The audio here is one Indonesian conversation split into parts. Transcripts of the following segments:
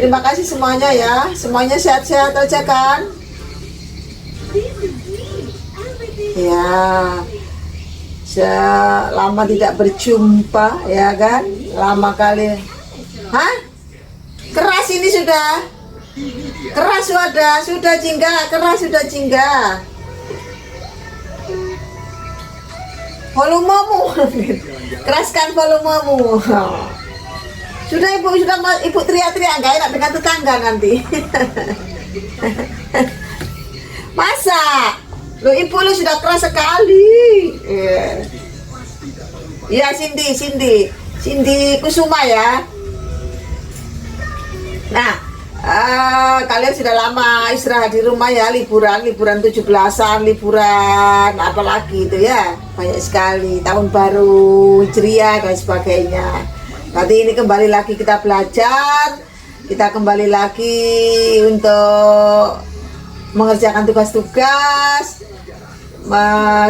Terima kasih semuanya ya. Semuanya sehat-sehat aja kan? Ya. Lama tidak berjumpa ya kan? Lama kali. Hah? Keras ini sudah. Keras sudah jingga, keras sudah jingga. Volumemu. Keraskan volumemu. Sudah ibu teriak-teriak, gak enak dengan tetangga nanti. Masa? Lo ibu lu sudah keras sekali. Ya Cindy Kusuma ya. Nah, kalian sudah lama istirahat di rumah ya, liburan 17-an, liburan apalagi itu ya, banyak sekali, tahun baru, ceria dan sebagainya. Nanti ini kembali lagi kita belajar, kita kembali lagi untuk mengerjakan tugas-tugas,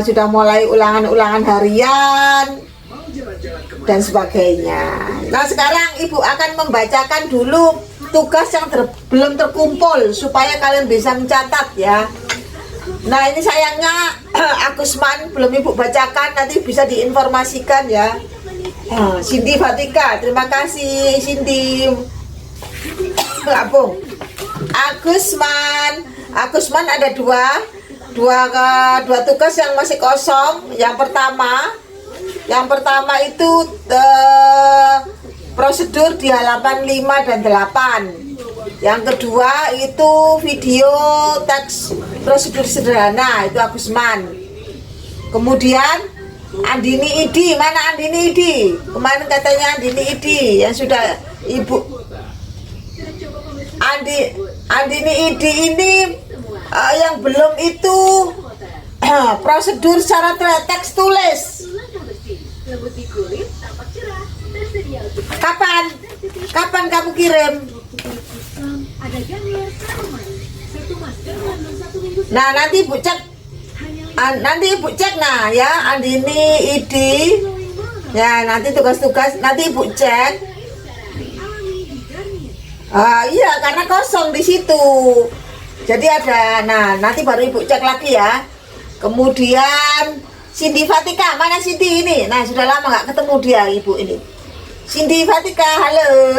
sudah mulai ulangan-ulangan harian dan sebagainya. Nah sekarang ibu akan membacakan dulu tugas yang belum terkumpul supaya kalian bisa mencatat ya. Nah ini sayangnya Agusman belum ibu bacakan, nanti bisa diinformasikan ya. Cindy Fatika, terima kasih Cindy. Lampung. Agusman ada dua tugas yang masih kosong. Yang pertama itu prosedur di halaman 5 dan 8. Yang kedua itu video teks prosedur sederhana, itu Agusman. Kemudian Andini Idi, mana Andini Idi? Kemarin katanya Andini Idi yang sudah ibu Andini Idi ini yang belum itu prosedur secara teks tulis. Kapan kamu kirim? Nah nanti ibu cek nah ya Andini Idi ya, nanti tugas-tugas nanti ibu cek. Iya karena kosong di situ, jadi ada. Nah nanti baru ibu cek lagi ya. Kemudian Cindy Fatika, mana Cindy ini? Nah sudah lama nggak ketemu dia ibu ini. Cindy Fatika, halo.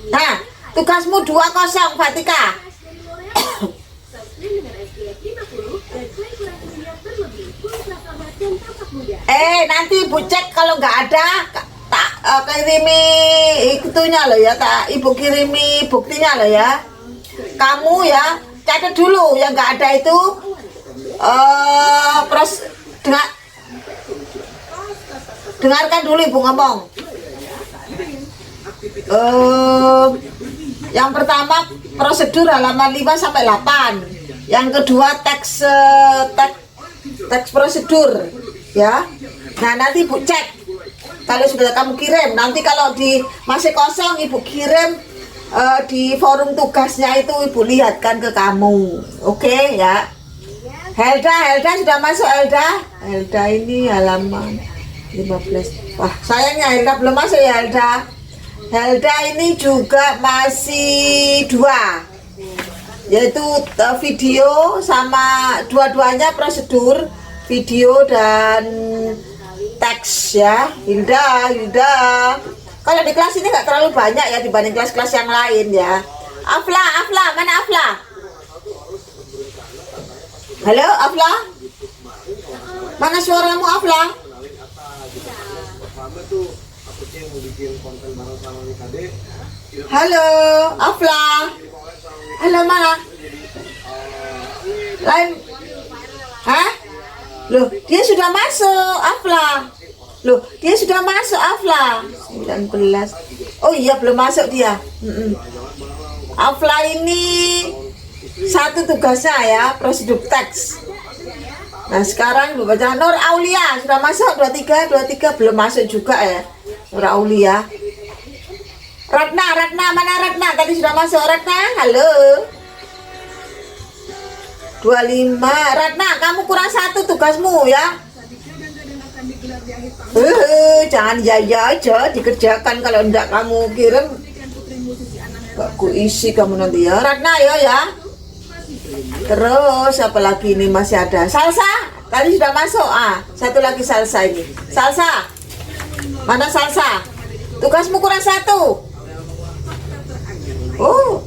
Nah tugasmu 20 Fatika. Nanti ibu cek kalau nggak ada tak kirimi itunya loh ya, tak ibu kirimi buktinya loh ya. Kamu ya catat dulu yang nggak ada itu dengarkan dulu ibu ngomong. Yang pertama prosedur halaman 5 sampai 8. Yang kedua teks prosedur ya. Nah nanti ibu cek kalau sudah kamu kirim. Nanti kalau masih kosong ibu kirim di forum tugasnya itu ibu lihatkan ke kamu. Oke ya. Helda sudah masuk. Helda ini halaman 15. Wah sayangnya Helda belum masuk ya. Helda ini juga masih 2, yaitu video sama dua-duanya prosedur video dan teks ya. Hilda kalau di kelas ini nggak terlalu banyak ya dibanding kelas-kelas yang lain ya. Afla mana Afla? Halo Afla, mana suaramu Afla? Halo Afla, halo mana? Lain? Hah? Loh, dia sudah masuk Afla. Afla 19. Oh iya belum masuk dia. Afla ini satu tugasnya ya, prosedur teks. Nah sekarang baca Nur Aulia sudah masuk 23 belum masuk juga ya. Nur Aulia. Ratna mana Ratna? Tadi sudah masuk Ratna. Halo. 25. Ratna, kamu kurang 1 tugasmu ya. Jangan ya aja dikerjakan, kalau enggak kamu kirim gak ku isi kamu nanti ya. Ratna ya. Terus apalagi ini masih ada salsa. Tadi sudah masuk. Satu lagi salsa ini. Salsa. Mana salsa? Tugasmu kurang satu. Oh,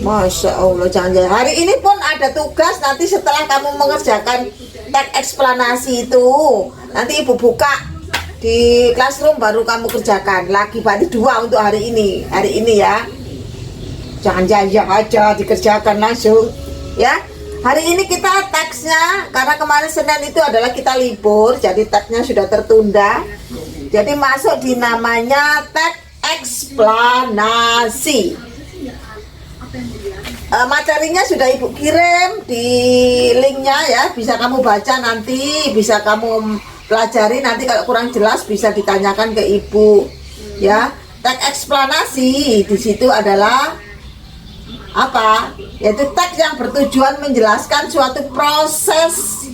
Masya Allah, jangan. Hari ini pun ada tugas. Nanti setelah kamu mengerjakan teks eksplanasi itu, nanti ibu buka di classroom baru kamu kerjakan lagi. Berarti 2 untuk hari ini ya. Jangan jajah aja dikerjakan langsung ya. Hari ini kita teksnya, karena kemarin Senin itu adalah kita libur, jadi teksnya sudah tertunda. Jadi masuk di namanya teks eksplanasi. Materinya sudah ibu kirim di linknya ya, bisa kamu baca nanti, bisa kamu pelajari nanti. Kalau kurang jelas bisa ditanyakan ke ibu ya. Teks eksplanasi di situ adalah apa? Yaitu teks yang bertujuan menjelaskan suatu proses,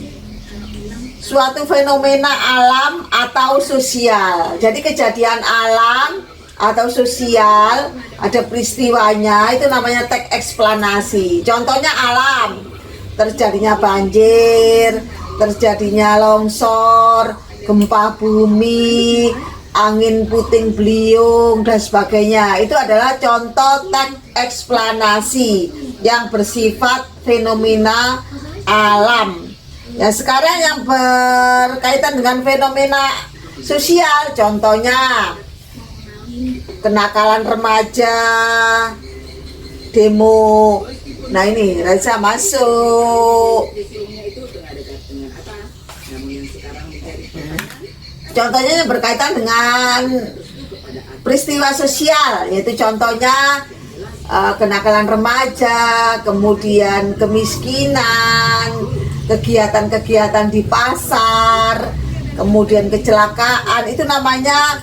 suatu fenomena alam atau sosial. Jadi kejadian alam atau sosial, ada peristiwanya, itu namanya teks eksplanasi. Contohnya alam, terjadinya banjir, terjadinya longsor, gempa bumi, angin puting beliung dan sebagainya. Itu adalah contoh teks eksplanasi yang bersifat fenomena alam. Ya, sekarang yang berkaitan dengan fenomena sosial, contohnya kenakalan remaja, demo. Nah ini Reza masuk. Contohnya yang berkaitan dengan peristiwa sosial, yaitu contohnya kenakalan remaja, kemudian kemiskinan, kegiatan-kegiatan di pasar, kemudian kecelakaan. Itu namanya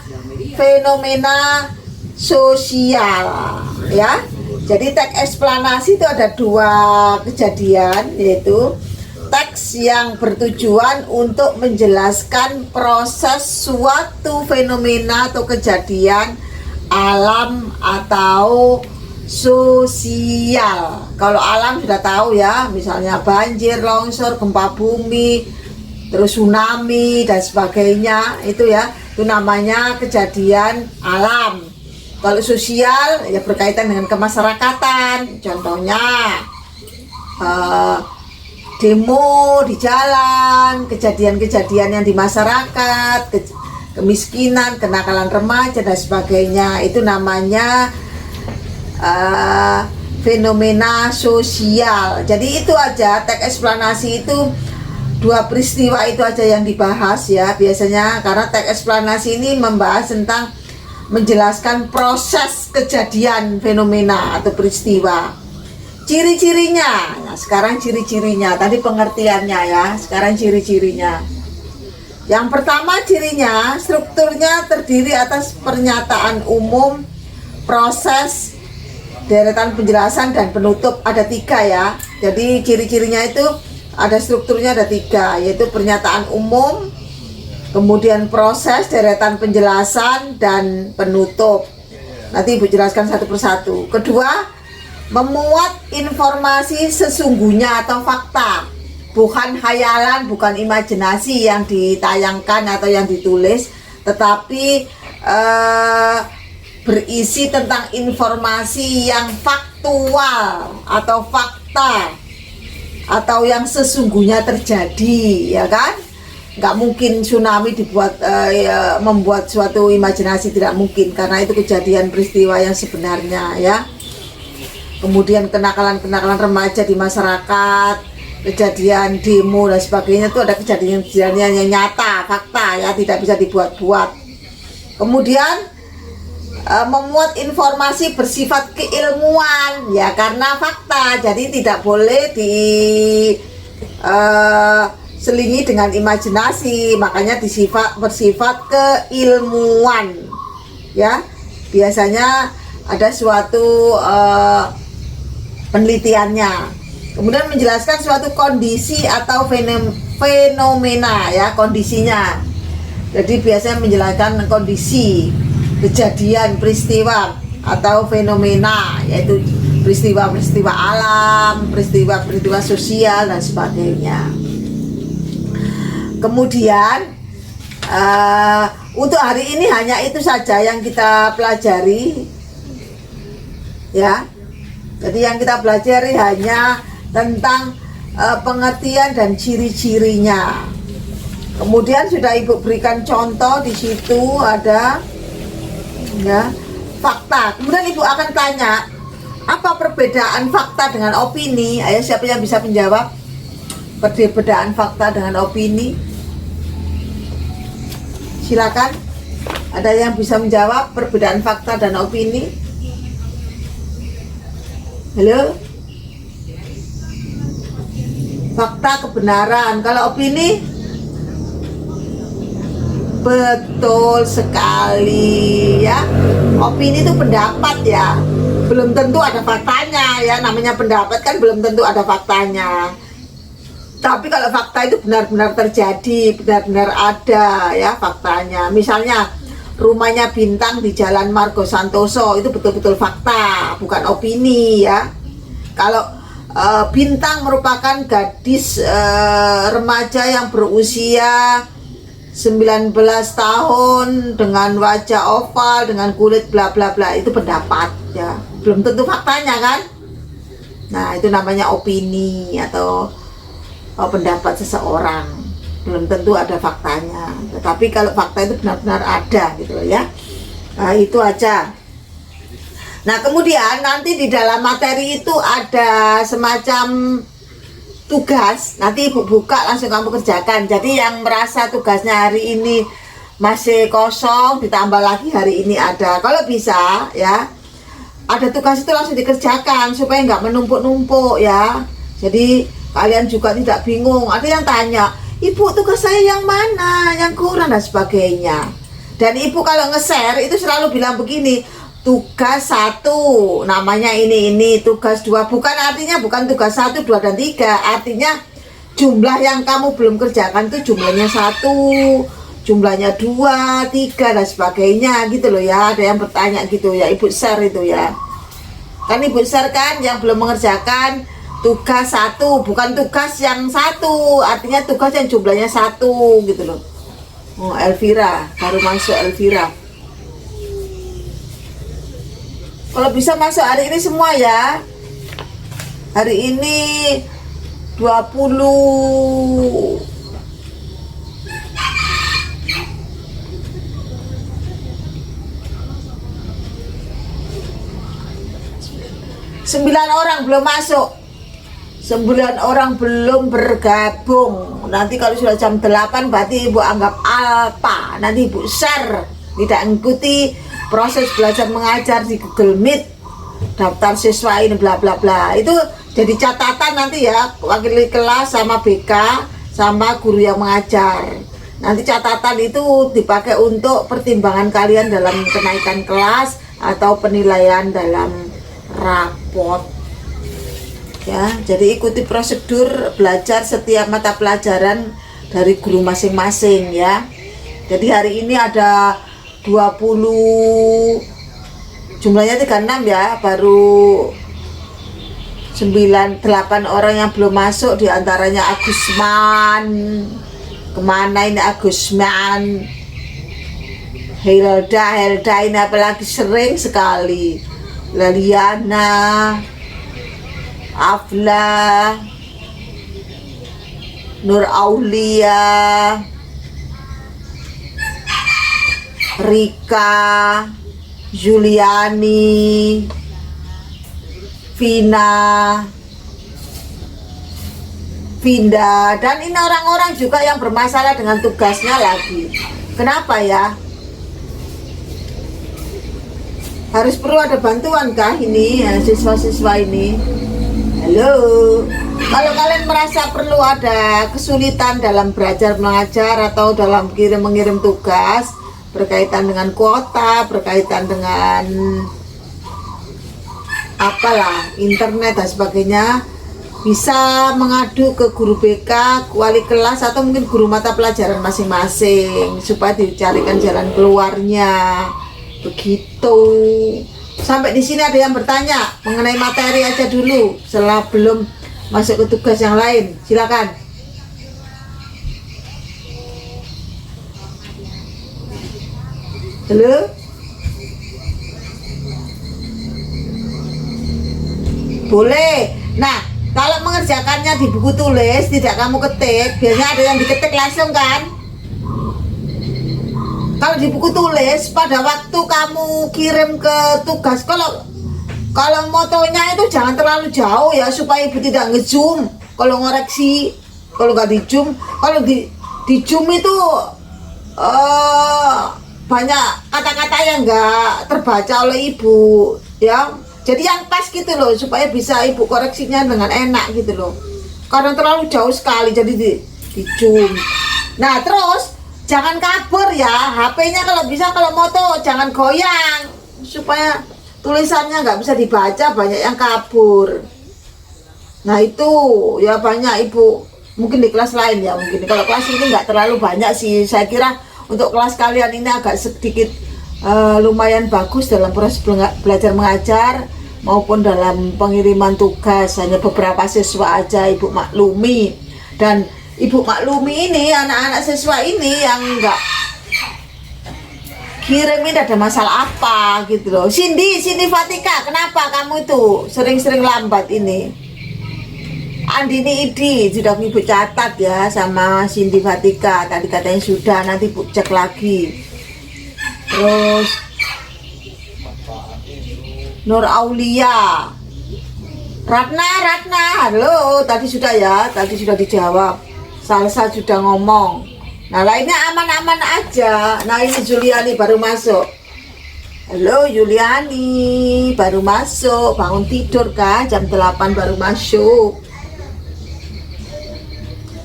fenomena sosial ya. Jadi teks eksplanasi itu ada 2 kejadian, yaitu teks yang bertujuan untuk menjelaskan proses suatu fenomena atau kejadian alam atau sosial. Kalau alam sudah tahu ya, misalnya banjir, longsor, gempa bumi, terus tsunami dan sebagainya, itu ya, itu namanya kejadian alam. Kalau sosial ya berkaitan dengan kemasyarakatan, contohnya demo di jalan, kejadian-kejadian yang di masyarakat, kemiskinan, kenakalan remaja dan sebagainya. Itu namanya fenomena sosial. Jadi itu aja, teks eksplanasi itu 2 peristiwa itu aja yang dibahas ya biasanya, karena teks eksplanasi ini membahas tentang menjelaskan proses kejadian fenomena atau peristiwa. Ciri-cirinya, nah sekarang ciri-cirinya, tadi pengertiannya ya, sekarang ciri-cirinya. Yang pertama cirinya, strukturnya terdiri atas pernyataan umum, proses, deretan penjelasan dan penutup. Ada 3 ya. Jadi ciri-cirinya itu ada strukturnya ada 3, yaitu pernyataan umum, kemudian proses, deretan penjelasan dan penutup. Nanti ibu jelaskan satu persatu. Kedua, memuat informasi sesungguhnya atau fakta, bukan hayalan, bukan imajinasi yang ditayangkan atau yang ditulis, tetapi berisi tentang informasi yang faktual atau fakta atau yang sesungguhnya terjadi, ya kan? Nggak mungkin tsunami dibuat membuat suatu imajinasi, tidak mungkin, karena itu kejadian peristiwa yang sebenarnya ya. Kemudian kenakalan remaja di masyarakat, kejadian demo dan sebagainya, itu ada kejadian-kejadian yang nyata, fakta ya, tidak bisa dibuat-buat. Kemudian memuat informasi bersifat keilmuan ya, karena fakta, jadi tidak boleh selingi dengan imajinasi, makanya bersifat keilmuan ya. Biasanya ada suatu penelitiannya. Kemudian menjelaskan suatu kondisi atau fenomena ya, kondisinya. Jadi biasanya menjelaskan kondisi, kejadian, peristiwa atau fenomena, yaitu peristiwa-peristiwa alam, peristiwa-peristiwa sosial dan sebagainya. Kemudian untuk hari ini hanya itu saja yang kita pelajari, ya. Jadi yang kita pelajari hanya tentang pengertian dan ciri-cirinya. Kemudian sudah Ibu berikan contoh di situ ada ya fakta. Kemudian Ibu akan tanya, apa perbedaan fakta dengan opini? Ayo, siapa yang bisa menjawab perbedaan fakta dengan opini? Silakan. Ada yang bisa menjawab perbedaan fakta dan opini? Halo? Fakta kebenaran. Kalau opini? Betul sekali ya. Opini itu pendapat ya. Belum tentu ada faktanya ya. Namanya pendapat kan belum tentu ada faktanya. Tapi kalau fakta itu benar-benar terjadi, benar-benar ada ya faktanya. Misalnya rumahnya Bintang di Jalan Margo Santoso itu betul-betul fakta, bukan opini ya. Kalau Bintang merupakan gadis remaja yang berusia 19 tahun dengan wajah oval, dengan kulit bla bla bla, itu pendapat ya. Belum tentu faktanya kan. Nah, itu namanya opini atau pendapat seseorang. Belum tentu ada faktanya. Tetapi kalau fakta itu benar-benar ada gitu loh ya. Nah, itu aja. Nah, kemudian nanti di dalam materi itu ada semacam tugas. Nanti Ibu buka langsung kamu kerjakan. Jadi yang merasa tugasnya hari ini masih kosong, ditambah lagi hari ini ada. Kalau bisa ya, ada tugas itu langsung dikerjakan supaya nggak menumpuk-numpuk ya. Jadi kalian juga tidak bingung. Ada yang tanya, Ibu tugas saya yang mana, yang kurang dan sebagainya. Dan Ibu kalau nge-share itu selalu bilang begini, tugas 1 namanya ini, tugas 2 bukan artinya bukan tugas 1, 2 dan 3, artinya jumlah yang kamu belum kerjakan itu jumlahnya 1, jumlahnya 2, 3 dan sebagainya gitu loh ya. Ada yang bertanya gitu ya, Ibu share itu ya. Kan Ibu share kan yang belum mengerjakan tugas 1, bukan tugas yang 1, artinya tugas yang jumlahnya 1 gitu loh. Oh, Elvira, baru masuk Elvira. Kalau bisa masuk hari ini semua ya. Hari ini 20 9 orang belum masuk. 9 orang belum bergabung. Nanti kalau sudah jam 8 berarti Ibu anggap apa? Nanti Ibu share, tidak mengikuti proses belajar mengajar di Google Meet, daftar siswa ini bla bla bla. Itu jadi catatan nanti ya, wakil kelas sama BK sama guru yang mengajar. Nanti catatan itu dipakai untuk pertimbangan kalian dalam kenaikan kelas atau penilaian dalam raport. Ya, jadi ikuti prosedur belajar setiap mata pelajaran dari guru masing-masing ya. Jadi hari ini ada 20, jumlahnya 36 ya, baru 8 orang yang belum masuk, diantaranya Agusman, kemana ini Agusman, Helda ini apalagi sering sekali, Laliana, Afla, Nur Aulia, Rika, Juliani, Vina, Vinda, dan ini orang-orang juga yang bermasalah dengan tugasnya lagi. Kenapa ya? Harus perlu ada bantuan kah ini ya, siswa-siswa ini? Halo, kalau kalian merasa perlu ada kesulitan dalam belajar mengajar atau dalam mengirim tugas berkaitan dengan kuota, berkaitan dengan apalah internet dan sebagainya, bisa mengadu ke guru BK, wali kelas, atau mungkin guru mata pelajaran masing-masing supaya dicarikan jalan keluarnya. Begitu. Sampai di sini ada yang bertanya mengenai materi aja dulu, setelah belum masuk ke tugas yang lain. Silakan. Halo? Boleh. Nah, kalau mengerjakannya di buku tulis, tidak kamu ketik, biasanya ada yang diketik langsung kan? Kalau di buku tulis, pada waktu kamu kirim ke tugas, kalau motonya itu jangan terlalu jauh ya, supaya ibu tidak ngezoom. Kalau ngoreksi, kalau nggak di zoom, kalau di zoom itu banyak kata-kata yang nggak terbaca oleh ibu, ya. Jadi yang pas gitu loh, supaya bisa ibu koreksinya dengan enak gitu loh. Karena terlalu jauh sekali, jadi di zoom. Nah terus jangan kabur ya, HP-nya kalau bisa, kalau moto jangan goyang, supaya tulisannya nggak bisa dibaca, banyak yang kabur. Nah itu ya banyak ibu, mungkin di kelas lain ya, mungkin kalau kelas ini nggak terlalu banyak sih. Saya kira untuk kelas kalian ini agak sedikit lumayan bagus dalam proses belajar mengajar maupun dalam pengiriman tugas. Hanya beberapa siswa aja ibu maklumi, dan ibu maklumi ini anak-anak siswa ini yang enggak kirimin ada masalah apa gitu loh. Cindy Fatika, kenapa kamu itu sering-sering lambat ini? Andini Idi sudah ibu catat ya, sama Cindy Fatika tadi katanya sudah, nanti ibu cek lagi. Terus Nur Aulia, Ratna, halo, tadi sudah ya, tadi sudah dijawab. Salsa sudah ngomong. Nah lainnya aman-aman aja. Nah ini Juliani baru masuk. Halo Juliani, baru masuk, bangun tidur kah? Jam 8 baru masuk.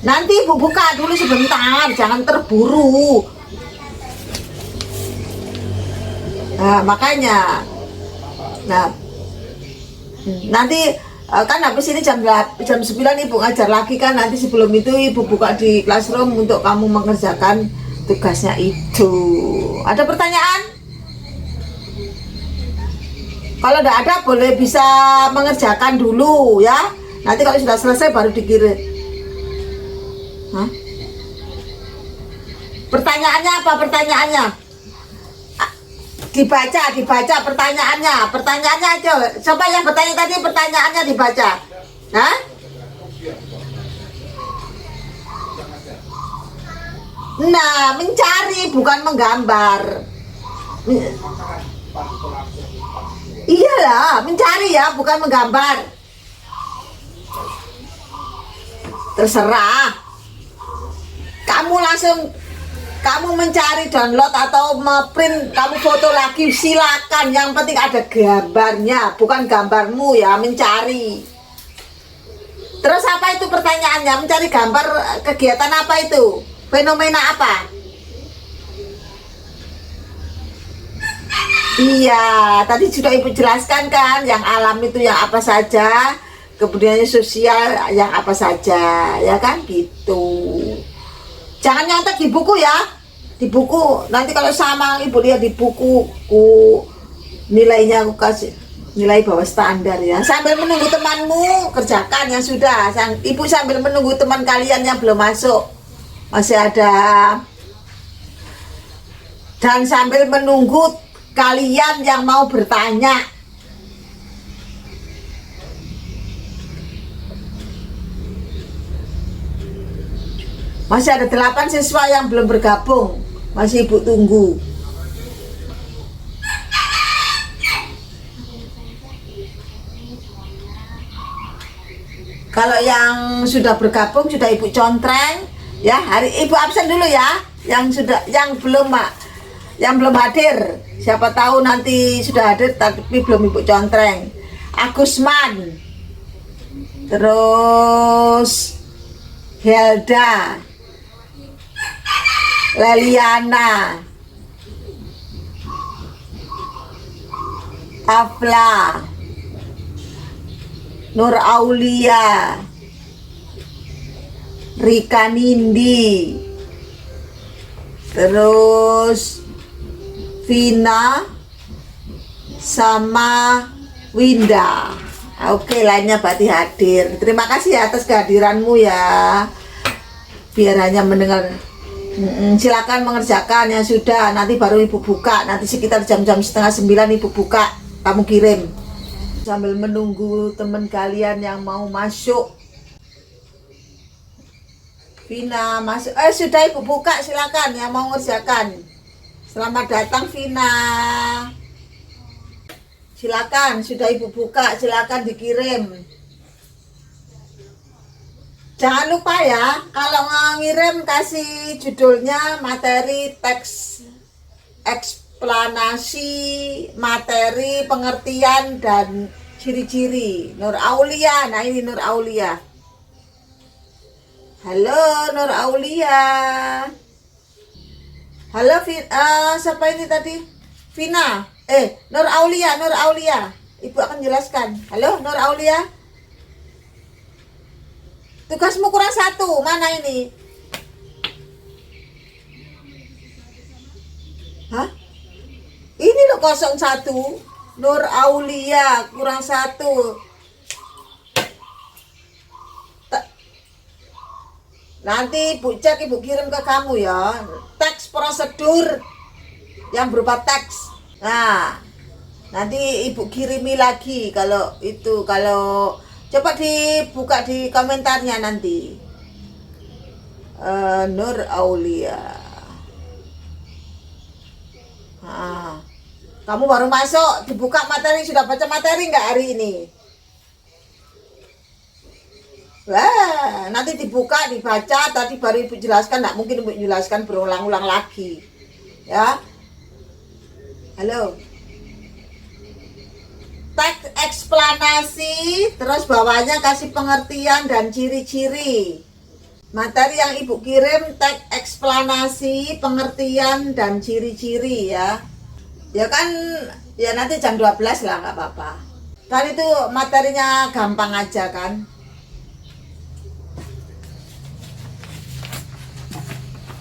Nanti ibu buka dulu sebentar, jangan terburu. Nah makanya, nah nanti kan habis ini jam 9 ibu ngajar lagi kan, nanti sebelum itu ibu buka di classroom untuk kamu mengerjakan tugasnya itu. Ada pertanyaan? Kalau tidak ada boleh bisa mengerjakan dulu ya, nanti kalau sudah selesai baru dikirim. Hah? Pertanyaannya apa? Pertanyaannya dibaca pertanyaannya aja. Siapa yang bertanya tadi, pertanyaannya dibaca. Hah? Nah, mencari bukan menggambar. Iyalah, mencari ya, bukan menggambar. Terserah. Kamu mencari, download atau print, kamu foto lagi silakan, yang penting ada gambarnya, bukan gambarmu ya, mencari. Terus apa itu pertanyaannya? Mencari gambar kegiatan apa itu? Fenomena apa? Iya, tadi sudah ibu jelaskan kan, yang alam itu yang apa saja, kemudian sosial yang apa saja, ya kan gitu. Jangan nyontek di buku ya. Di buku nanti kalau sama ibu lihat di buku, nilainya aku kasih nilai bawah standar ya. Sambil menunggu temanmu kerjakan yang sudah. Ibu sambil menunggu teman kalian yang belum masuk, masih ada. Dan sambil menunggu kalian yang mau bertanya. Masih ada 8 siswa yang belum bergabung, masih ibu tunggu. Kalau yang sudah bergabung sudah ibu contreng ya. Hari ibu absen dulu ya. Yang belum hadir, siapa tahu nanti sudah hadir tapi belum ibu contreng. Agusman, terus Helda, Leliana, Afla, Nur Aulia, Rika Nindi, terus Vina sama Winda. Oke, lainnya berarti hadir. Terima kasih atas kehadiranmu ya. Biar hanya mendengar. Silakan mengerjakan yang sudah. Nanti baru ibu buka. Nanti sekitar jam-jam setengah 9 ibu buka. Kamu kirim. Sambil menunggu teman kalian yang mau masuk. Vina masuk. Sudah ibu buka, silakan yang mau mengerjakan. Selamat datang Vina. Silakan, sudah ibu buka, silakan dikirim. Jangan lupa ya, kalau ngirim kasih judulnya materi teks eksplanasi, materi pengertian dan ciri-ciri. Nur Aulia, nah ini Nur Aulia. Halo Nur Aulia. Halo siapa ini tadi? Vina. Nur Aulia, Nur Aulia. Ibu akan jelaskan. Halo Nur Aulia. Tugasmu kurang 1. Mana ini? Hah? Ini loh 01. Nur Aulia kurang 1. Nanti ibu cek, ibu kirim ke kamu ya. Teks prosedur yang berupa teks. Nah, nanti ibu kirimi lagi kalau itu, kalau coba dibuka di komentarnya nanti. Nur Aulia. Kamu baru masuk, dibuka materi, sudah baca materi nggak hari ini? Wah, nanti dibuka, dibaca, tadi baru ibu jelaskan, nggak mungkin ibu jelaskan berulang-ulang lagi, ya. Halo. Teks eksplanasi, terus bawahnya kasih pengertian dan ciri-ciri. Materi yang ibu kirim teks eksplanasi, pengertian dan ciri-ciri ya. Ya kan, ya nanti jam 12 lah, nggak apa-apa. Kan itu materinya gampang aja kan.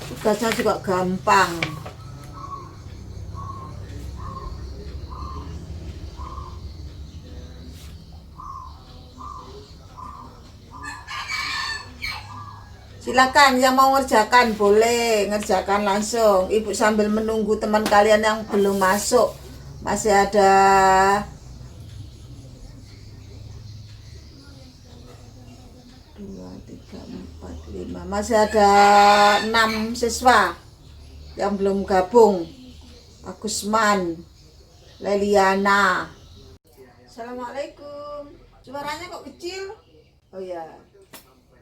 Tugasnya juga gampang. Silakan yang mau ngerjakan boleh ngerjakan langsung. Ibu sambil menunggu teman kalian yang belum masuk. Masih ada 2, 3, 4, 5. Masih ada 6 siswa yang belum gabung. Agusman, Leliana. Assalamualaikum. Suaranya kok kecil? Oh ya.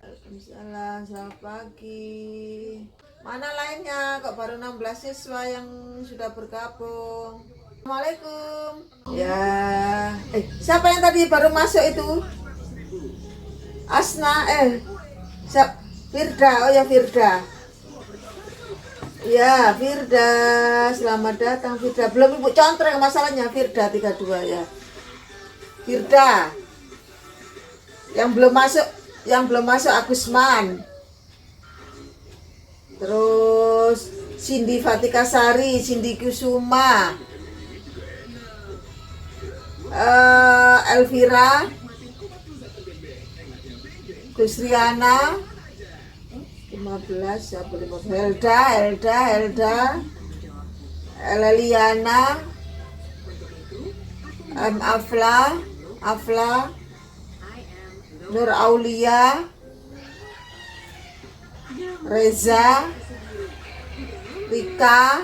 Waalaikumsalam, selamat pagi. Mana lainnya? Kok baru 16 siswa yang sudah bergabung? Assalamualaikum. Ya, siapa yang tadi baru masuk itu? Asna, Firda, oh ya Firda. Ya, Firda, selamat datang Firda. Belum ibu contreng masalahnya Firda 32 ya. Firda. Yang belum masuk Agusman. Terus Cindy Fatika Sari, Cindy Kusuma, Elvira, Gusriana, 15 ya, 15. Helda, Leliana, Afla, Nur Aulia, Reza, Rika,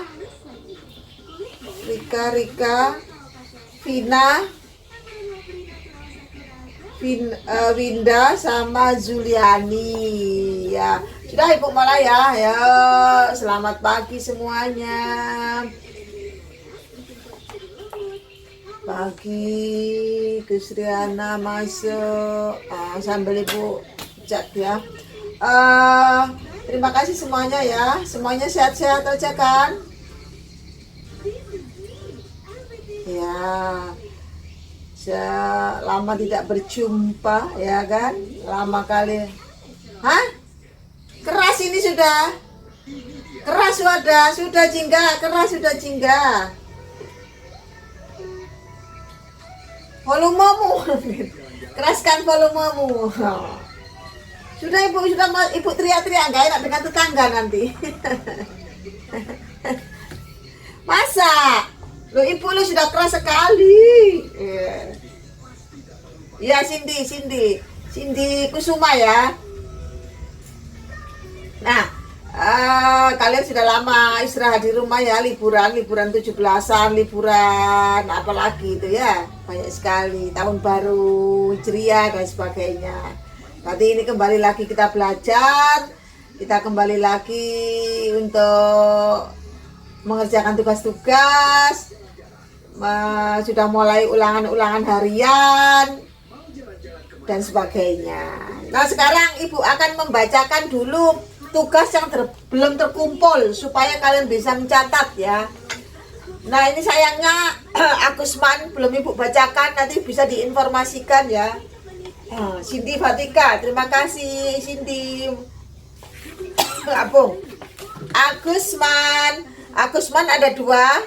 Vina, Winda sama Zuliani ya. Sudah ibu mulai ya. Ya, selamat pagi semuanya. Pagi Gusriana masuk, sambil ibu cek ya. Terima kasih semuanya ya. Semuanya sehat-sehat aja kan? Ya. Selama tidak berjumpa, ya kan? Lama kali. Hah? Keras ini sudah. Keras sudah Jingga, keras sudah Jingga. Volumemu. Keraskan volumemu. Sudah ibu teriak-teriak, nggak enak dengan tetangga nanti. Masa? Lo ibu lo sudah keras sekali. Ya Cindy Kusuma ya. Nah, kalian sudah lama istirahat di rumah ya, liburan 17-an, liburan apalagi itu ya, banyak sekali, tahun baru, ceria dan sebagainya. Nanti ini kembali lagi kita belajar, kita kembali lagi untuk mengerjakan tugas-tugas, sudah mulai ulangan-ulangan harian dan sebagainya. Nah sekarang ibu akan membacakan dulu tugas yang belum terkumpul supaya kalian bisa mencatat ya. Nah ini sayangnya Agusman belum ibu bacakan, nanti bisa diinformasikan ya. Cindy Fatika, terima kasih Cindy. Abung Agusman ada dua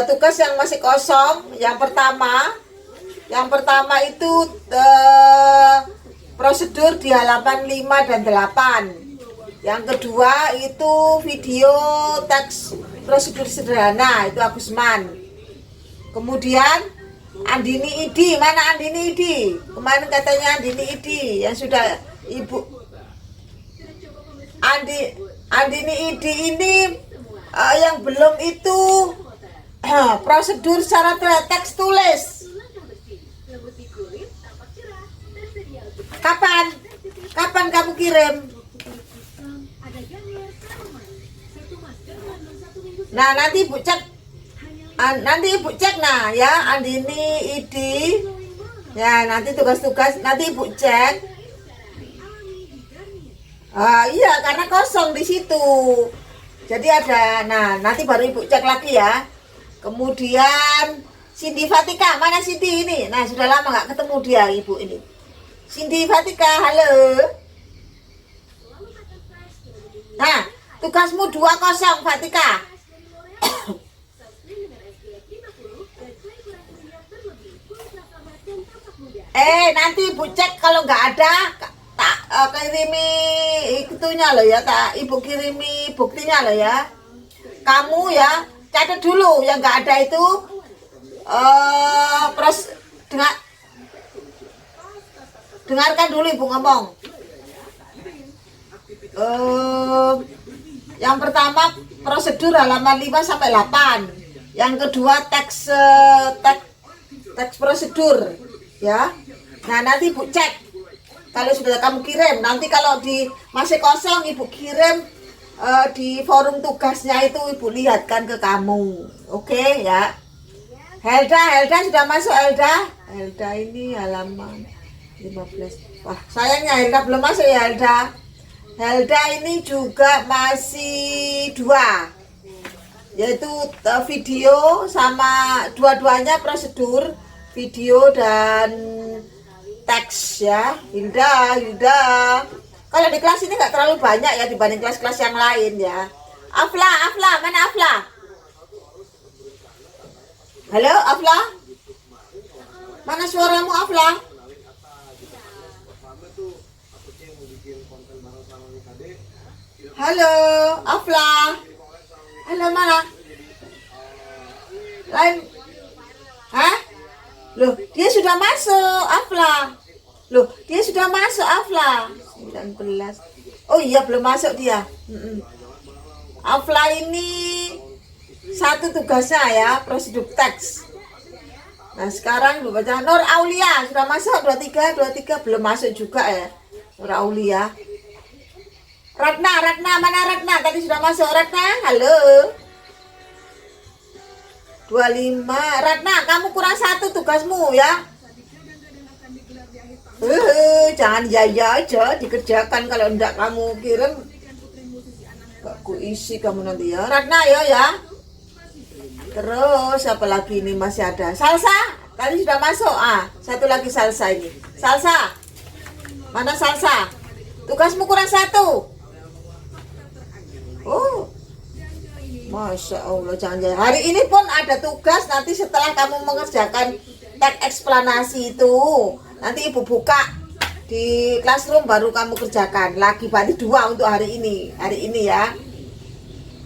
tugas yang masih kosong. Yang pertama itu prosedur di halaman 5 dan 8. Yang kedua itu video teks prosedur sederhana, itu Agusman. Kemudian Andini Idi, mana Andini Idi? Kemarin katanya Andini Idi yang sudah ibu Andini Idi ini yang belum itu prosedur secara teks tulis. Kapan kamu kirim? Nah nanti ibu cek nah ya Andini Idi ya, nanti tugas-tugas nanti ibu cek. Iya karena kosong di situ, jadi ada. Nah nanti baru ibu cek lagi ya. Kemudian Cindy Fatika, mana Cindy ini? Nah sudah lama nggak ketemu dia ibu ini. Cindy Fatika, halo. Nah, tugasmu 20 Fatika. Nanti ibu cek kalau nggak ada, tak kirimi itunya loh ya, tak ibu kirimi buktinya loh ya. Kamu ya catat dulu yang nggak ada itu. Dengarkan dulu ibu ngomong. Yang pertama prosedur halaman 5 sampai 8. Yang kedua teks prosedur ya. Nah nanti ibu cek kalau sudah kamu kirim. Nanti kalau masih kosong ibu kirim di forum tugasnya itu, ibu lihatkan ke kamu. Oke ya. Helda sudah masuk. Helda ini halaman 15. Wah sayangnya Helda belum masuk ya. Helda ini juga masih 2, yaitu video sama dua-duanya prosedur video dan teks ya. Hilda kalau di kelas ini nggak terlalu banyak ya dibanding kelas-kelas yang lain ya. Afla mana Afla? Halo Afla, mana suaramu Afla? Halo Afla, halo mana? Lain? Hah? Loh, dia sudah masuk Afla. Afla 19. Oh iya belum masuk dia. Afla ini satu tugasnya ya, prosedur teks. Nah sekarang baca Nur Aulia sudah masuk 23 belum masuk juga ya. Nur Aulia. Ratna mana Ratna? Tadi sudah masuk Ratna. Halo. 25. Ratna, kamu kurang 1 tugasmu ya. Jangan jaya aja dikerjakan, kalau enggak kamu kirim gak ku isi kamu nanti ya. Ratna ya. Terus apalagi ini masih ada Salsa. Tadi sudah masuk. Satu lagi salsa ini. Salsa. Mana salsa? Tugasmu kurang satu. Oh, Masya Allah, jangan-jangan hari ini pun ada tugas. Nanti setelah kamu mengerjakan teks eksplanasi itu, nanti ibu buka di classroom baru kamu kerjakan lagi. Berarti 2 untuk hari ini ya.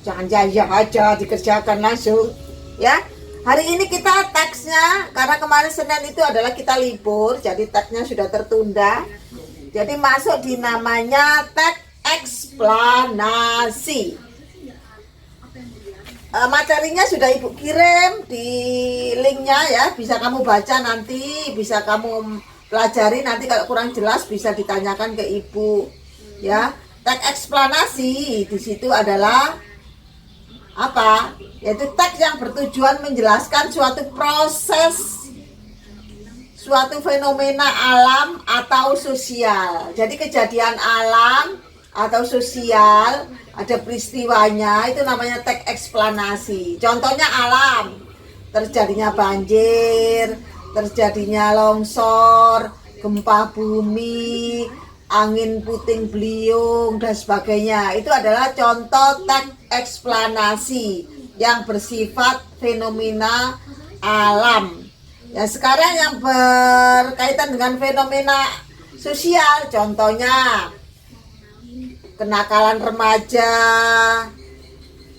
Jangan jaya aja dikerjakan langsung ya. Hari ini kita teksnya, karena kemarin Senin itu adalah kita libur, jadi teksnya sudah tertunda. Jadi masuk di namanya teks eksplanasi. Materinya sudah ibu kirim di linknya ya, bisa kamu baca nanti, bisa kamu pelajari nanti. Kalau kurang jelas bisa ditanyakan ke ibu ya. Teks eksplanasi di situ adalah apa? Yaitu teks yang bertujuan menjelaskan suatu proses, suatu fenomena alam atau sosial. Jadi kejadian alam atau sosial, ada peristiwanya, itu namanya teks eksplanasi. Contohnya alam, terjadinya banjir, terjadinya longsor, gempa bumi, angin puting beliung dan sebagainya. Itu adalah contoh teks eksplanasi yang bersifat fenomena alam. Ya, sekarang yang berkaitan dengan fenomena sosial, contohnya kenakalan remaja,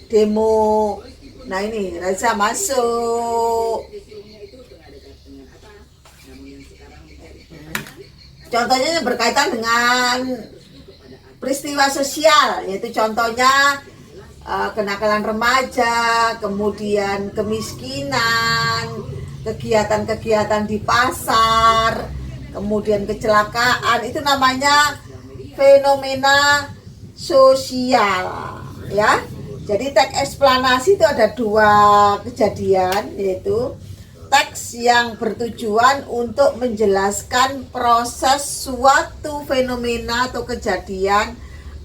demo. Nah ini Reza masuk. Contohnya yang berkaitan dengan peristiwa sosial, yaitu contohnya kenakalan remaja, kemudian kemiskinan, kegiatan-kegiatan di pasar, kemudian kecelakaan. Itu namanya fenomena sosial ya. Jadi teks eksplanasi itu ada 2 kejadian, yaitu teks yang bertujuan untuk menjelaskan proses suatu fenomena atau kejadian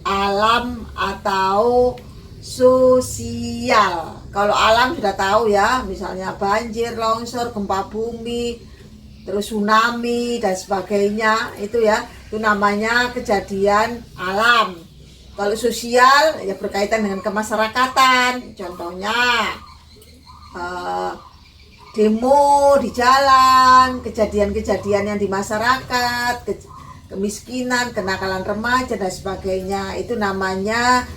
alam atau sosial. Kalau alam sudah tahu ya, misalnya banjir, longsor, gempa bumi, terus tsunami dan sebagainya, itu ya, itu namanya kejadian alam. Kalau sosial ya berkaitan dengan kemasyarakatan, contohnya demo di jalan, kejadian-kejadian yang di masyarakat, kemiskinan, kenakalan remaja dan sebagainya. Itu namanya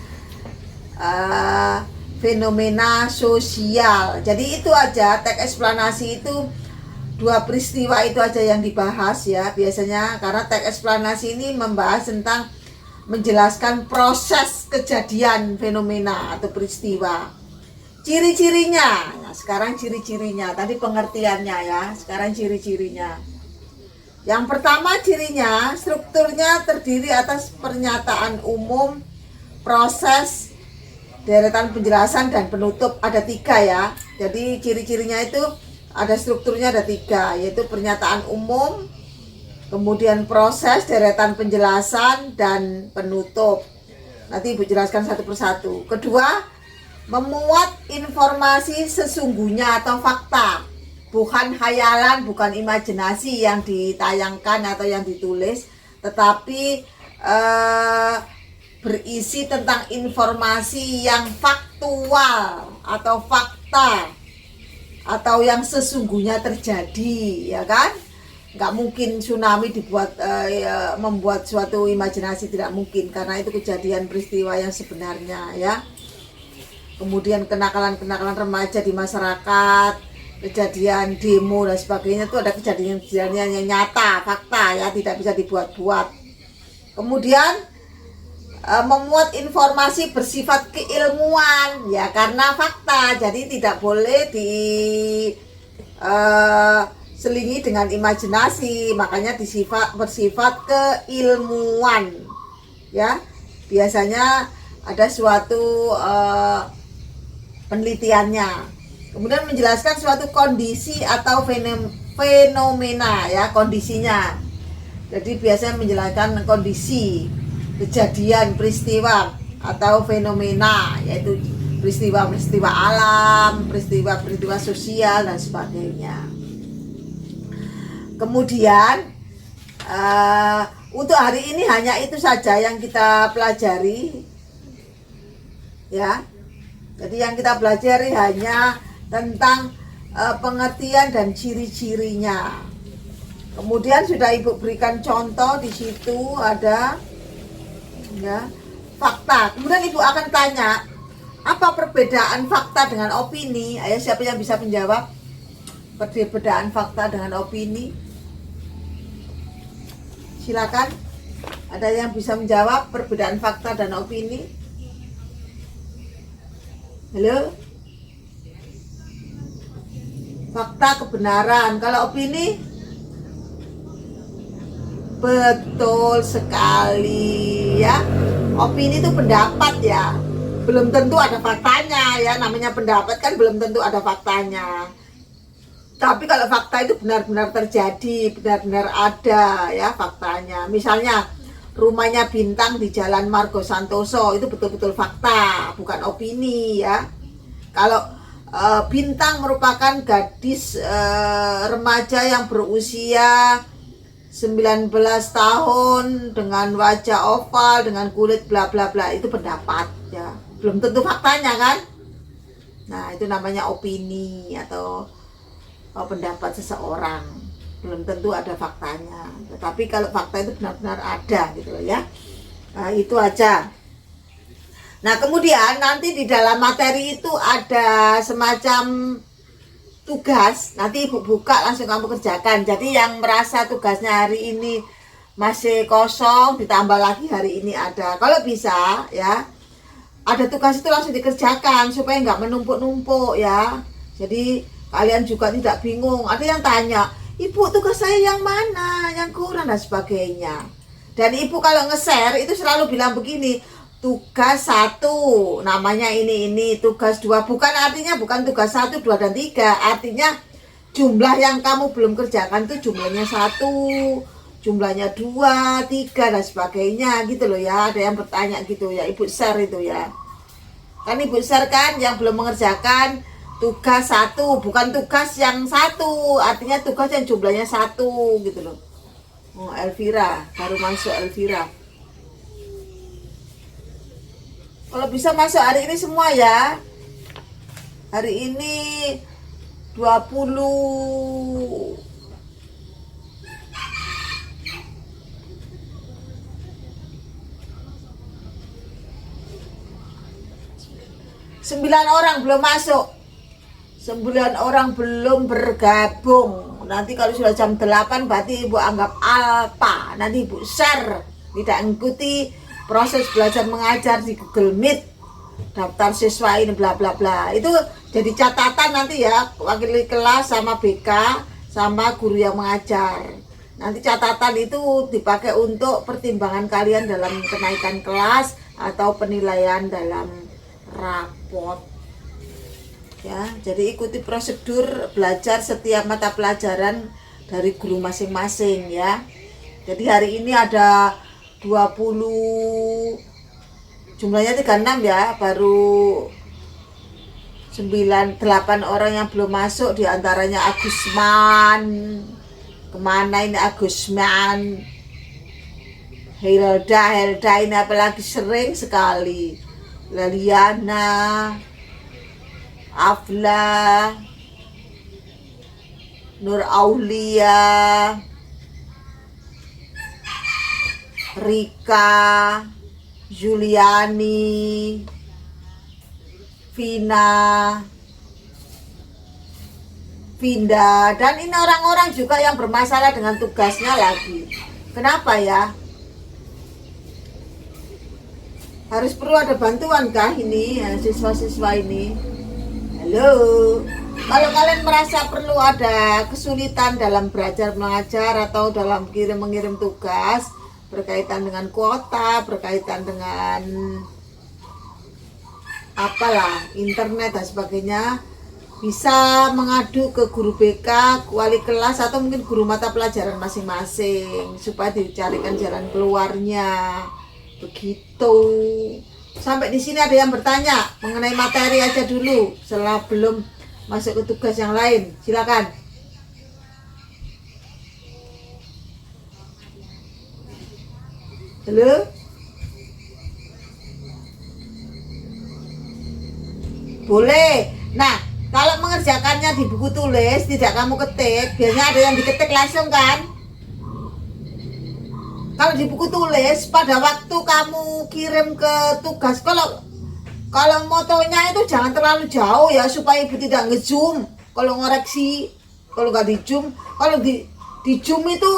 fenomena sosial. Jadi itu aja, teks eksplanasi itu 2 peristiwa itu aja yang dibahas ya biasanya, karena teks eksplanasi ini membahas tentang menjelaskan proses kejadian fenomena atau peristiwa. Ciri-cirinya, nah, sekarang ciri-cirinya, tadi pengertiannya ya, sekarang ciri-cirinya. Yang pertama cirinya, strukturnya terdiri atas pernyataan umum, proses, deretan penjelasan dan penutup. Ada 3 ya. Jadi ciri-cirinya itu ada strukturnya, ada 3, yaitu pernyataan umum, kemudian proses, deretan penjelasan dan penutup. Nanti Ibu jelaskan satu persatu. Kedua, memuat informasi sesungguhnya atau fakta, bukan hayalan, bukan imajinasi yang ditayangkan atau yang ditulis, tetapi berisi tentang informasi yang faktual atau fakta atau yang sesungguhnya terjadi, ya kan? Nggak mungkin tsunami dibuat membuat suatu imajinasi, tidak mungkin, karena itu kejadian peristiwa yang sebenarnya ya. Kemudian kenakalan remaja di masyarakat, kejadian demo dan sebagainya, itu ada kejadian-kejadian yang nyata, fakta ya, tidak bisa dibuat-buat. Kemudian memuat informasi bersifat keilmuan ya, karena fakta, jadi tidak boleh selingi dengan imajinasi, makanya bersifat keilmuan ya. Biasanya ada suatu penelitiannya. Kemudian menjelaskan suatu kondisi atau fenomena ya, kondisinya. Jadi biasanya menjelaskan kondisi, kejadian, peristiwa atau fenomena, yaitu peristiwa-peristiwa alam, peristiwa-peristiwa sosial dan sebagainya. Kemudian untuk hari ini hanya itu saja yang kita pelajari, ya. Jadi yang kita pelajari hanya tentang pengertian dan ciri-cirinya. Kemudian sudah Ibu berikan contoh di situ ada, ya, fakta. Kemudian Ibu akan tanya, apa perbedaan fakta dengan opini? Ayo, siapa yang bisa menjawab perbedaan fakta dengan opini? Silakan. Ada yang bisa menjawab perbedaan fakta dan opini? Halo? Fakta kebenaran. Kalau opini? Betul sekali, ya. Opini itu pendapat, ya. Belum tentu ada faktanya, ya. Namanya pendapat kan belum tentu ada faktanya. Tapi kalau fakta itu benar-benar terjadi, benar-benar ada, ya, faktanya. Misalnya rumahnya Bintang di Jalan Margo Santoso itu betul-betul fakta, bukan opini, ya. Kalau Bintang merupakan gadis remaja yang berusia 19 tahun dengan wajah oval, dengan kulit bla bla bla, itu pendapat, ya. Belum tentu faktanya kan? Nah, itu namanya opini atau pendapat seseorang. Belum tentu ada faktanya. Tetapi kalau fakta itu benar-benar ada gitu loh, ya. Nah, itu aja. Nah, kemudian nanti di dalam materi itu ada semacam tugas, nanti Ibu buka langsung kamu kerjakan. Jadi yang merasa tugasnya hari ini masih kosong, ditambah lagi hari ini ada. Kalau bisa, ya, ada tugas itu langsung dikerjakan supaya nggak menumpuk-numpuk, ya. Jadi kalian juga tidak bingung. Ada yang tanya, Ibu tugas saya yang mana, yang kurang dan sebagainya. Dan Ibu kalau nge-share itu selalu bilang begini, tugas 1 namanya ini, tugas 2 bukan artinya bukan tugas 1, 2, dan 3, artinya jumlah yang kamu belum kerjakan itu jumlahnya 1, jumlahnya 2, 3, dan sebagainya gitu loh, ya. Ada yang bertanya gitu, ya, Ibu share itu, ya. Kan Ibu share kan yang belum mengerjakan tugas 1, bukan tugas yang 1, artinya tugas yang jumlahnya 1 gitu loh. Oh, Elvira, baru masuk Elvira. Kalau bisa masuk hari ini semua, ya. Hari ini 20 9 orang belum masuk. 9 orang belum bergabung. Nanti kalau sudah jam 8 berarti Ibu anggap apa? Nanti Ibu share, tidak mengikuti proses belajar mengajar di Google Meet, daftar siswa ini bla bla bla. Itu jadi catatan nanti, ya, wakil kelas sama BK sama guru yang mengajar. Nanti catatan itu dipakai untuk pertimbangan kalian dalam kenaikan kelas atau penilaian dalam raport, ya. Jadi ikuti prosedur belajar setiap mata pelajaran dari guru masing-masing, ya. Jadi hari ini ada 20, jumlahnya 36, ya. Baru 8 orang yang belum masuk, diantaranya Agusman. Kemana ini Agusman? Helda ini apalagi sering sekali. Laliana, Afla, Nur Aulia, Rika, Juliani, Vina, Vinda, dan ini orang-orang juga yang bermasalah dengan tugasnya lagi. Kenapa, ya? Harus perlu ada bantuan kah ini, ya, siswa-siswa ini? Halo, kalau kalian merasa perlu ada kesulitan dalam belajar mengajar atau dalam mengirim tugas berkaitan dengan kuota, berkaitan dengan apalah, internet dan sebagainya, bisa mengadu ke guru BK, wali kelas, atau mungkin guru mata pelajaran masing-masing supaya dicarikan jalan keluarnya. Begitu. Sampai di sini ada yang bertanya mengenai materi aja dulu, setelah belum masuk ke tugas yang lain. Silakan. Halo? Boleh. Nah, kalau mengerjakannya di buku tulis, tidak kamu ketik, biasanya ada yang diketik langsung kan? Kalau di buku tulis, pada waktu kamu kirim ke tugas, kalau motonya itu jangan terlalu jauh ya, supaya ibu tidak ngezoom. Kalau ngoreksi, kalau nggak di zoom, kalau di zoom itu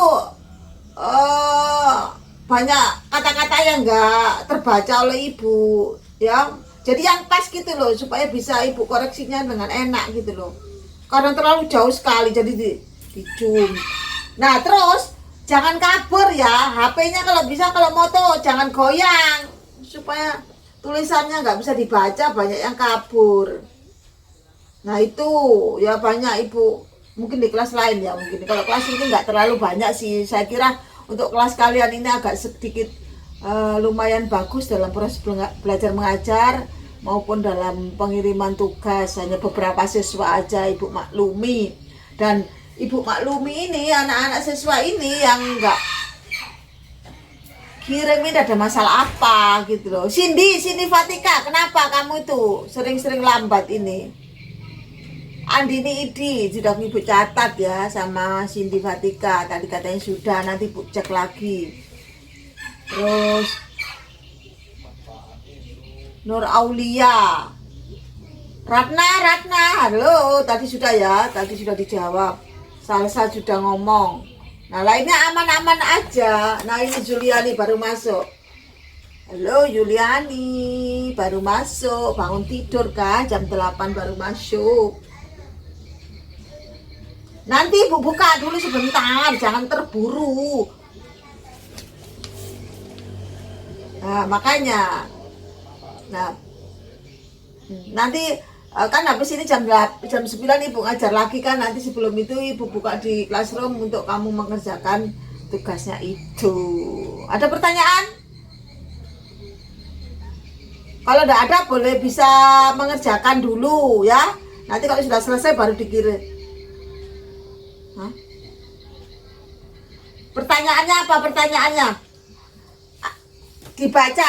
banyak kata-kata yang nggak terbaca oleh ibu, ya. Jadi yang pas gitu loh, supaya bisa ibu koreksinya dengan enak gitu loh. Karena terlalu jauh sekali, jadi di zoom. Nah terus jangan kabur ya, HP-nya kalau bisa, kalau moto jangan goyang, supaya tulisannya nggak bisa dibaca, banyak yang kabur. Nah itu ya banyak ibu, mungkin di kelas lain ya, mungkin kalau kelas ini nggak terlalu banyak sih. Saya kira untuk kelas kalian ini agak sedikit lumayan bagus dalam proses belajar mengajar maupun dalam pengiriman tugas. Hanya beberapa siswa aja ibu maklumi, dan ibu maklumi ini anak-anak siswa ini yang nggak kirim ini ada masalah apa gitu loh. Cindy Fatika, kenapa kamu itu sering-sering lambat ini? Andini Idi sudah ibu catat ya, sama Cindy Fatika tadi katanya sudah, nanti ibu cek lagi. Terus Nur Aulia, Ratna, halo, tadi sudah ya, tadi sudah dijawab. Salsa sudah ngomong. Nah lainnya aman-aman aja. Nah ini Juliani baru masuk. Halo Juliani, baru masuk, bangun tidur kan, jam 8 baru masuk. Nanti ibu buka dulu sebentar, jangan terburu. Nah makanya, nah nanti kan habis ini jam 9 ibu ngajar lagi kan, nanti sebelum itu ibu buka di classroom untuk kamu mengerjakan tugasnya itu. Ada pertanyaan? Kalau tidak ada boleh bisa mengerjakan dulu ya, nanti kalau sudah selesai baru dikirim. Hah? Pertanyaannya apa? Pertanyaannya dibaca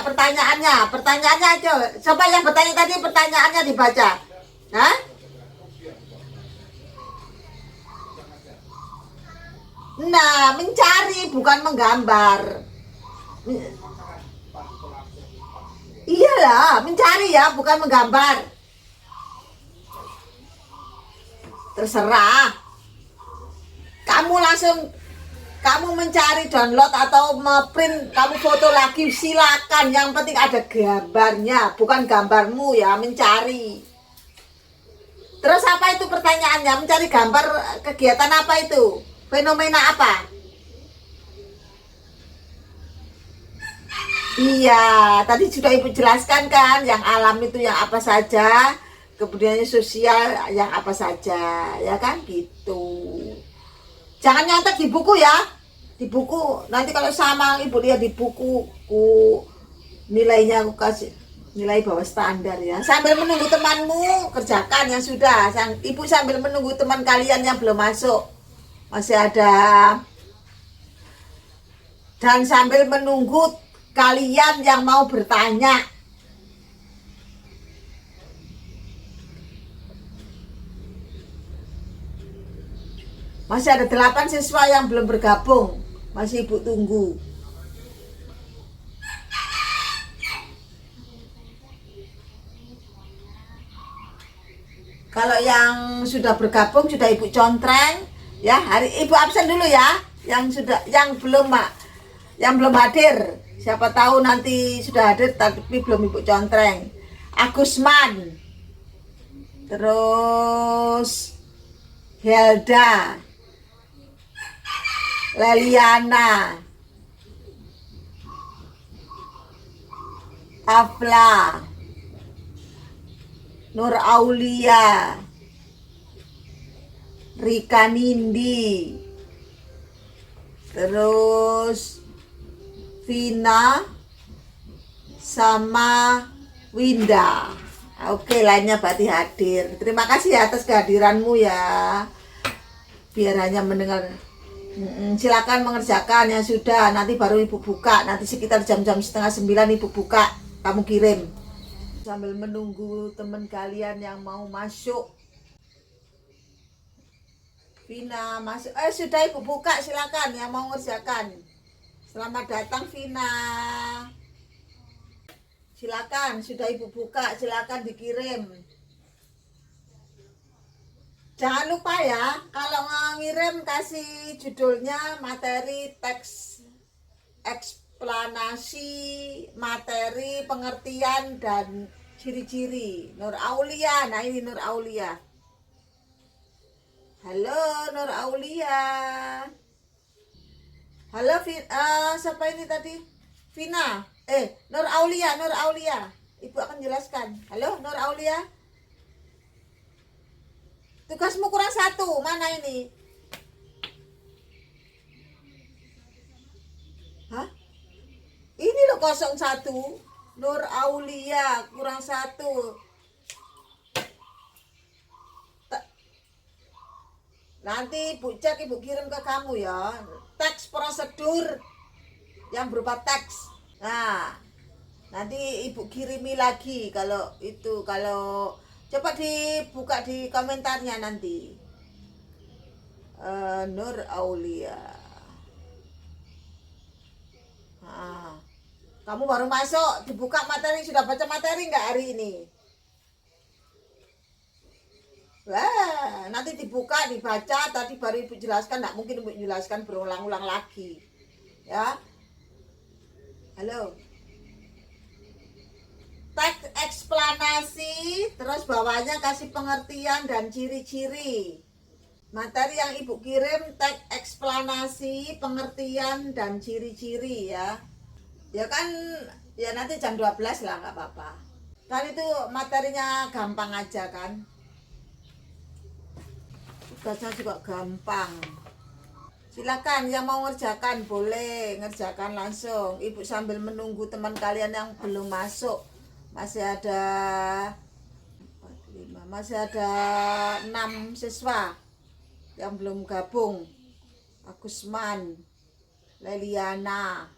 pertanyaannya aja. Siapa yang bertanya tadi, pertanyaannya dibaca. Hah? Nah, mencari bukan menggambar. Iyalah, mencari ya, bukan menggambar. Terserah. Kamu mencari, download atau print, kamu foto lagi silakan, yang penting ada gambarnya, bukan gambarmu ya, mencari. Terus apa itu pertanyaannya? Mencari gambar kegiatan apa itu? Fenomena apa? Iya, tadi sudah ibu jelaskan kan, yang alam itu yang apa saja, kemudian sosial yang apa saja, ya kan gitu. Jangan nyontek di buku ya. Di buku nanti kalau sama ibu lihat di buku, nilainya aku kasih nilai bawah standar ya. Sambil menunggu temanmu kerjakan yang sudah. Ibu sambil menunggu teman kalian yang belum masuk, masih ada. Dan sambil menunggu kalian yang mau bertanya. Masih ada 8 siswa yang belum bergabung, masih ibu tunggu. Kalau yang sudah bergabung sudah ibu contreng ya. Hari ibu absen dulu ya. Yang belum hadir, siapa tahu nanti sudah hadir tapi belum ibu contreng. Agusman, terus Helda, Leliana, Afla, Nur Aulia, Rika Nindi, terus Vina sama Winda. Oke, lainnya berarti hadir. Terima kasih atas kehadiranmu ya. Biar hanya mendengar Silakan mengerjakan yang sudah, nanti baru ibu buka, nanti sekitar jam-jam setengah 9 ibu buka, kamu kirim sambil menunggu teman kalian yang mau masuk. Vina masuk, sudah ibu buka, silakan yang mau mengerjakan. Selamat datang Vina, silakan, sudah ibu buka, silakan dikirim. Jangan lupa ya, kalau ngirim kasih judulnya materi teks eksplanasi, materi pengertian dan ciri-ciri. Nur Aulia, nah ini Nur Aulia. Halo Nur Aulia. Halo siapa ini tadi? Vina. Nur Aulia, Nur Aulia. Ibu akan jelaskan. Halo Nur Aulia. Tugasmu kurang 1, mana ini? Hah? Ini loh 01. Nur Aulia kurang 1. Nanti ibu cek, ibu kirim ke kamu ya. Teks prosedur yang berupa teks. Nah, nanti ibu kirimi lagi kalau itu, kalau coba dibuka di komentarnya nanti. Nur Aulia. Nah, kamu baru masuk, dibuka materi, sudah baca materi nggak hari ini? Wah, nanti dibuka, dibaca, tadi baru ibu jelaskan, nggak mungkin ibu jelaskan berulang-ulang lagi. Ya, halo. Teks eksplanasi, terus bawahnya kasih pengertian dan ciri-ciri. Materi yang ibu kirim teks eksplanasi, pengertian dan ciri-ciri ya. Ya kan, ya nanti jam 12 lah, nggak apa-apa. Kan itu materinya gampang aja kan. Tugasnya juga gampang. Silakan yang mau ngerjakan boleh ngerjakan langsung. Ibu sambil menunggu teman kalian yang belum masuk. Masih ada 4, 5, masih ada 6 siswa yang belum gabung. Agusman, Leliana,